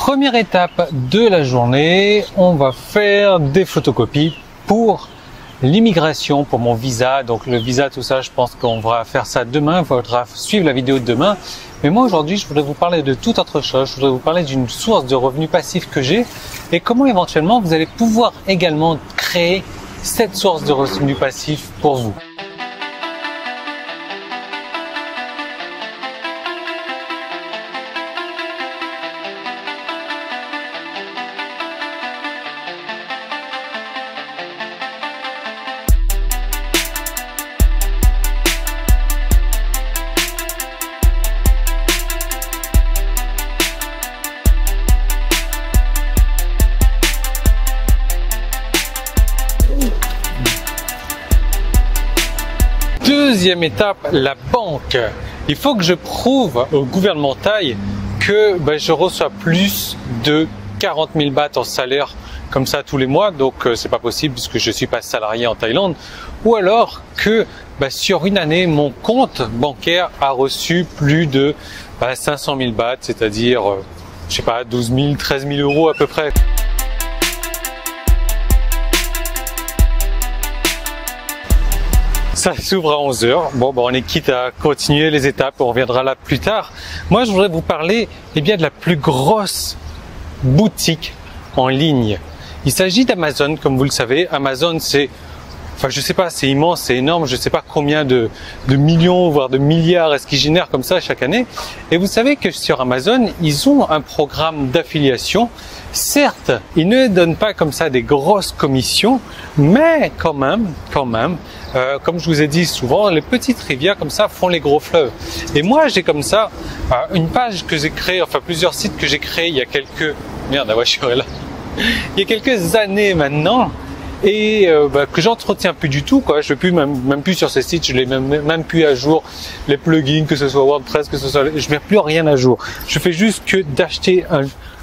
Première étape de la journée, on va faire des photocopies pour l'immigration, pour mon visa. Donc le visa, tout ça, je pense qu'on va faire ça demain. Il faudra suivre la vidéo de demain. Mais moi aujourd'hui, je voudrais vous parler de toute autre chose. Je voudrais vous parler d'une source de revenus passifs que j'ai et comment éventuellement vous allez pouvoir également créer cette source de revenus passifs pour vous. Deuxième étape, la banque. Il faut que je prouve au gouvernement thaï que je reçois plus de 40 000 bahts en salaire comme ça tous les mois. Donc c'est pas possible puisque je suis pas salarié en Thaïlande. Ou alors que sur une année, mon compte bancaire a reçu plus de 500 000 bahts, c'est-à-dire je sais pas 12 000, 13 000 euros à peu près. Ça s'ouvre à 11 h. Bon, on est quitte à continuer les étapes, on reviendra là plus tard. Moi, je voudrais vous parler de la plus grosse boutique en ligne. Il s'agit d'Amazon, comme vous le savez. Amazon, c'est immense, c'est énorme. Je ne sais pas combien de millions, voire de milliards est-ce qu'ils génèrent comme ça chaque année. Et vous savez que sur Amazon, ils ont un programme d'affiliation. Certes, ils ne donnent pas comme ça des grosses commissions, mais quand même, comme je vous ai dit souvent, les petites rivières comme ça font les gros fleuves. Et moi, j'ai comme ça une page que j'ai créée, plusieurs sites que j'ai créés il y a quelques... Merde, la voiture est là. Il y a quelques années maintenant, et que j'entretiens plus du tout, quoi. Je ne vais même plus sur ces sites, je les même plus à jour, les plugins, que ce soit WordPress, que ce soit, je mets plus rien à jour. Je fais juste que d'acheter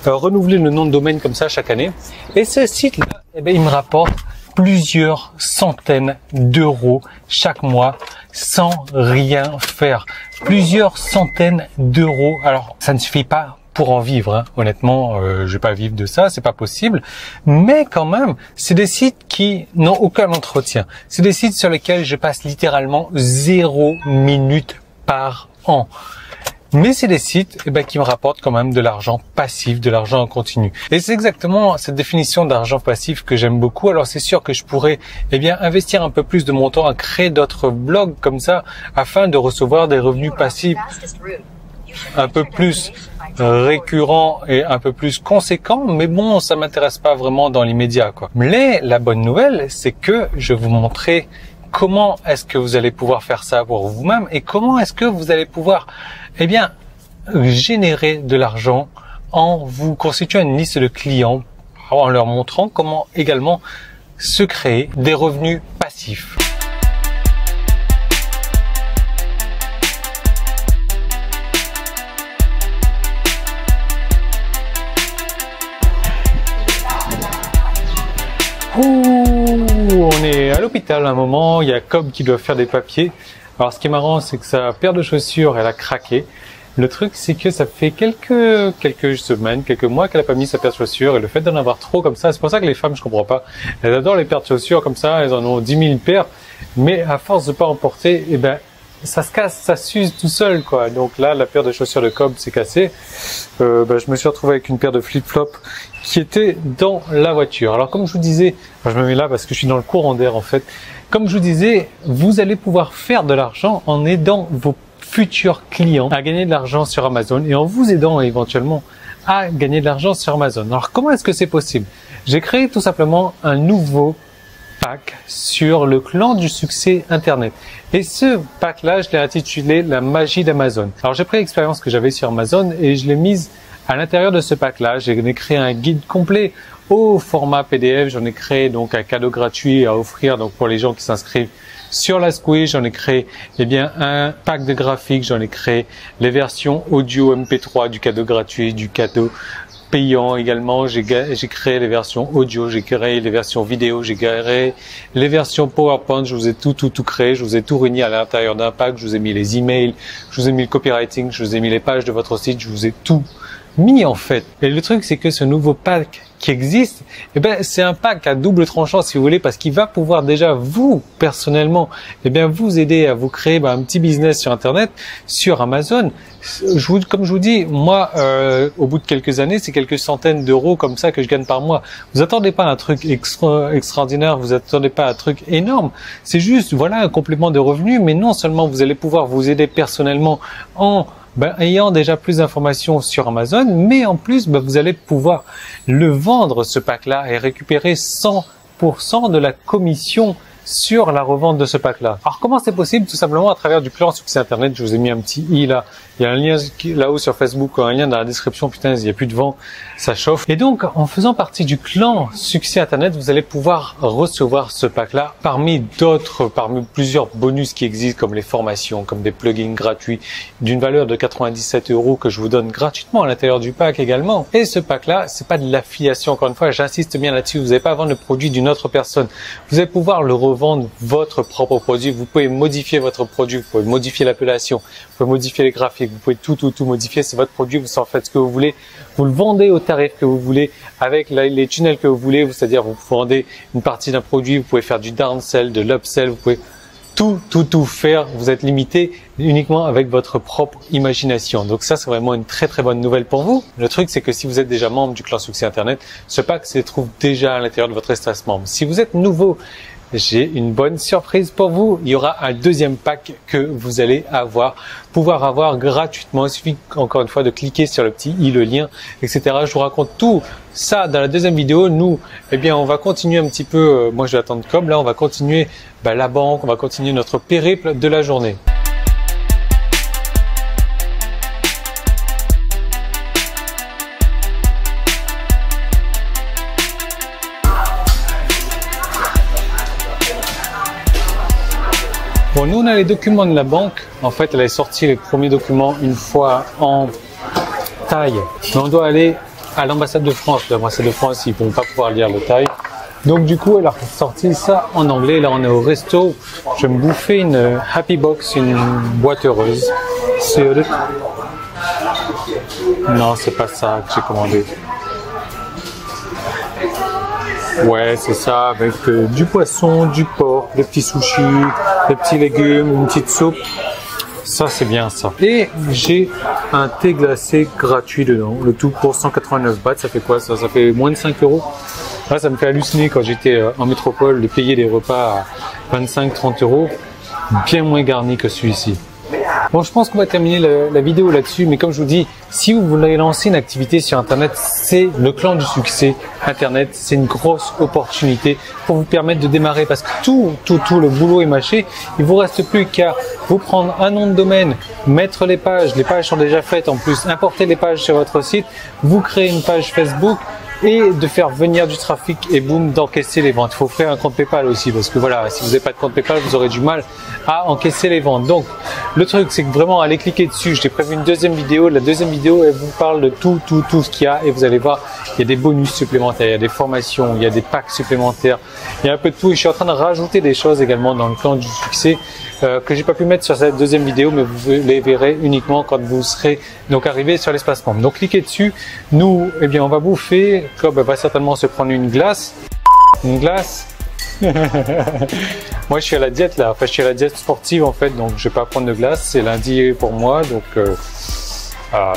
renouveler le nom de domaine comme ça chaque année. Et ce site-là, il me rapporte plusieurs centaines d'euros chaque mois sans rien faire. Plusieurs centaines d'euros. Alors, ça ne suffit pas pour en vivre, hein. Honnêtement, je vais pas vivre de ça, c'est pas possible. Mais quand même, c'est des sites qui n'ont aucun entretien. C'est des sites sur lesquels je passe littéralement 0 minute par an. Mais c'est des sites qui me rapportent quand même de l'argent passif, de l'argent en continu. Et c'est exactement cette définition d'argent passif que j'aime beaucoup. Alors c'est sûr que je pourrais investir un peu plus de mon temps à créer d'autres blogs comme ça afin de recevoir des revenus passifs un peu plus récurrents et un peu plus conséquents. Mais bon, ça m'intéresse pas vraiment dans l'immédiat, quoi. Mais la bonne nouvelle, c'est que je vais vous montrer comment est-ce que vous allez pouvoir faire ça pour vous-même et comment est-ce que vous allez pouvoir générer de l'argent en vous constituant une liste de clients, en leur montrant comment également se créer des revenus passifs. On est à l'hôpital à un moment, il y a Cobb qui doit faire des papiers. Alors ce qui est marrant, c'est que sa paire de chaussures, elle a craqué. Le truc, c'est que ça fait quelques semaines, quelques mois qu'elle a pas mis sa paire de chaussures. Et le fait d'en avoir trop comme ça, c'est pour ça que les femmes, je comprends pas. Elles adorent les paires de chaussures comme ça, elles en ont 10 000 paires. Mais à force de pas en porter, ça se casse, ça s'use tout seul, quoi. Donc là, la paire de chaussures de Cobb s'est cassée. Je me suis retrouvé avec une paire de flip-flops qui était dans la voiture. Alors comme je vous disais, je me mets là parce que je suis dans le courant d'air en fait. Comme je vous disais, vous allez pouvoir faire de l'argent en aidant vos futurs clients à gagner de l'argent sur Amazon et en vous aidant éventuellement à gagner de l'argent sur Amazon. Alors comment est-ce que c'est possible? J'ai créé tout simplement un nouveau pack sur le clan du succès internet. Et ce pack-là, je l'ai intitulé la magie d'Amazon. Alors j'ai pris l'expérience que j'avais sur Amazon et je l'ai mise à l'intérieur de ce pack-là. J'ai créé un guide complet au format PDF. J'en ai créé donc un cadeau gratuit à offrir donc pour les gens qui s'inscrivent sur la Squeeze. J'en ai créé un pack de graphiques. J'en ai créé les versions audio MP3 du cadeau gratuit, du cadeau payant également. J'ai créé les versions audio, j'ai créé les versions vidéo, j'ai créé les versions PowerPoint. Je vous ai tout créé, je vous ai tout réuni à l'intérieur d'un pack. Je vous ai mis les emails, je vous ai mis le copywriting, je vous ai mis les pages de votre site, je vous ai tout mis en fait. Et le truc, c'est que ce nouveau pack qui existe, eh ben, c'est un pack à double tranchant si vous voulez, parce qu'il va pouvoir déjà vous, personnellement, eh bien, vous aider à vous créer un petit business sur Internet, sur Amazon. Comme je vous dis, moi, au bout de quelques années, c'est quelques centaines d'euros comme ça que je gagne par mois. Vous attendez pas un truc extraordinaire, vous attendez pas un truc énorme. C'est juste, voilà, un complément de revenus, mais non seulement vous allez pouvoir vous aider personnellement en ayant déjà plus d'informations sur Amazon, mais en plus, vous allez pouvoir le vendre, ce pack-là, et récupérer 100% de la commission sur la revente de ce pack-là. Alors, comment c'est possible? Tout simplement à travers du plan Succès Internet. Je vous ai mis un petit i là. Il y a un lien là-haut sur Facebook, un lien dans la description. Putain, il n'y a plus de vent, ça chauffe. Et donc, en faisant partie du clan Succès Internet, vous allez pouvoir recevoir ce pack-là parmi d'autres, parmi plusieurs bonus qui existent, comme les formations, comme des plugins gratuits d'une valeur de 97 € que je vous donne gratuitement à l'intérieur du pack également. Et ce pack-là, c'est pas de l'affiliation. Encore une fois, j'insiste bien là-dessus. Vous n'allez pas vendre le produit d'une autre personne. Vous allez pouvoir le revendre votre propre produit. Vous pouvez modifier votre produit. Vous pouvez modifier l'appellation. Vous pouvez modifier les graphiques. Vous pouvez tout modifier. C'est votre produit. Vous en faites ce que vous voulez. Vous le vendez au tarif que vous voulez avec les tunnels que vous voulez. C'est-à-dire, vous vendez une partie d'un produit. Vous pouvez faire du downsell, de l'upsell. Vous pouvez tout faire. Vous êtes limité uniquement avec votre propre imagination. Donc ça, c'est vraiment une très bonne nouvelle pour vous. Le truc, c'est que si vous êtes déjà membre du clan Succès Internet, ce pack se trouve déjà à l'intérieur de votre espace membre. Si vous êtes nouveau, j'ai une bonne surprise pour vous. Il y aura un deuxième pack que vous allez pouvoir avoir gratuitement. Il suffit encore une fois de cliquer sur le petit i, le lien, etc. Je vous raconte tout ça dans la deuxième vidéo. Nous, eh bien, on va continuer un petit peu. Moi, je vais attendre comme là, on va continuer la banque, on va continuer notre périple de la journée. Bon, nous, on a les documents de la banque. En fait, elle a sorti les premiers documents une fois en taille. Mais on doit aller à l'ambassade de France. L'ambassade de France, ils ne vont pas pouvoir lire le taille. Donc, du coup, elle a sorti ça en anglais. Là, on est au resto. Je vais me bouffer une Happy Box, une boîte heureuse. Non, c'est pas ça que j'ai commandé. Ouais, c'est ça, avec du poisson, du porc, des petits sushis, des petits légumes, une petite soupe. Ça, c'est bien ça. Et j'ai un thé glacé gratuit dedans. Le tout pour 189 bahts. Ça fait quoi ça? Ça fait moins de 5 €. Là, ça me fait halluciner quand j'étais en métropole de payer des repas à 25-30 €. Bien moins garni que celui-ci. Bon, je pense qu'on va terminer la vidéo là-dessus, mais comme je vous dis, si vous voulez lancer une activité sur Internet, c'est le clan du succès Internet, c'est une grosse opportunité pour vous permettre de démarrer, parce que tout le boulot est mâché. Il vous reste plus qu'à vous prendre un nom de domaine, mettre les pages sont déjà faites en plus, importer les pages sur votre site, vous créez une page Facebook, et de faire venir du trafic et boum, d'encaisser les ventes. Il faut faire un compte PayPal aussi, parce que voilà, si vous n'avez pas de compte PayPal, vous aurez du mal à encaisser les ventes. Donc, le truc, c'est que vraiment, allez cliquer dessus. Je t'ai prévu une deuxième vidéo. La deuxième vidéo, elle vous parle de tout ce qu'il y a, et vous allez voir, il y a des bonus supplémentaires, il y a des formations, il y a des packs supplémentaires, il y a un peu de tout. Et je suis en train de rajouter des choses également dans le clan du succès que j'ai pas pu mettre sur cette deuxième vidéo, mais vous les verrez uniquement quand vous serez donc arrivé sur l'espace membre. Donc cliquez dessus. Nous, eh bien, on va bouffer. Cobb va certainement se prendre une glace. Une glace. Moi, je suis à la diète là. Enfin, je suis à la diète sportive en fait, donc je vais pas prendre de glace. C'est lundi pour moi, donc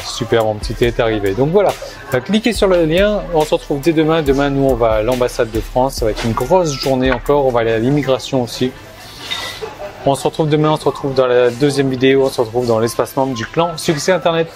super, mon petit thé est arrivé. Donc voilà. Cliquez sur le lien. On se retrouve dès demain. Demain, nous, on va à l'ambassade de France. Ça va être une grosse journée encore. On va aller à l'immigration aussi. On se retrouve demain, on se retrouve dans la deuxième vidéo, on se retrouve dans l'espace membre du clan Succès Internet.